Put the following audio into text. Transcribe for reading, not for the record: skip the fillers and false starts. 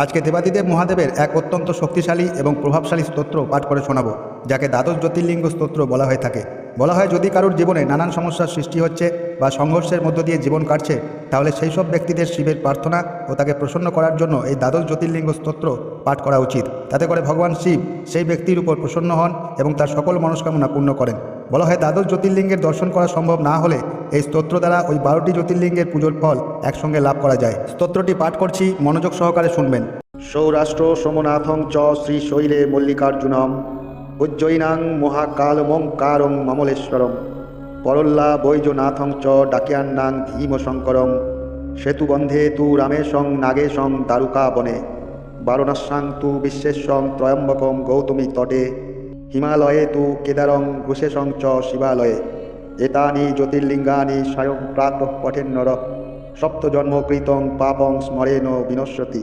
আজকে দেবাদিদেব মহাদেবের এক অত্যন্ত শক্তিশালী এবং প্রভাবশালী স্তোত্র পাঠ করে শোনাবো, যাকে দ্বাদশ জ্যোতির্লিঙ্গ স্তোত্র বলা হয়ে থাকে। বলা হয় যদি কারোর জীবনে নানান সমস্যার সৃষ্টি হচ্ছে বা সংঘর্ষের মধ্য দিয়ে জীবন কাটছে, তাহলে সেই সব ব্যক্তিদের শিবের প্রার্থনা ও তাকে প্রসন্ন করার জন্য এই দ্বাদশ জ্যোতির্লিঙ্গ স্তোত্র পাঠ করা উচিত। তাতে করে ভগবান শিব সেই ব্যক্তির উপর প্রসন্ন হন এবং তার সকল মনস্কামনা পূর্ণ করেন। বলা হয় দ্বাদশ জ্যোতির্লিঙ্গের দর্শন করা সম্ভব না হলে এই স্তোত্র দ্বারা ওই 12টি জ্যোতির্লিঙ্গের পুজোর ফল একসঙ্গে লাভ করা যায়। স্তোত্রটি পাঠ করছি, মনোযোগ সহকারে শুনবেন। সৌরাষ্ট্র সোমনাথং চ শ্রীশৈলে মল্লিকার্জুনম উজ্জয়িনাং মহাকালমঙ্কারং মমলেশ্বরম পরল্লা বৈজনাথং চ ডাকিয়ান্নাং ভীমশঙ্করং সেতুবন্ধে তু রামেশং নাগেশং দারুকা বনে বারণাস্যাং তু বিশ্বেশ্বং ত্রয়ম্বকং গৌতমী তটে হিমালয়ে তু কেদারং ঘুষেশং চ শিবালয়ে এতানি জ্যোতির্লিঙ্গানি স্বয়ং প্রাতঃ পঠেন্নর সপ্তজন্মকৃতং পাপং স্মরেণ বিনশ্যতি।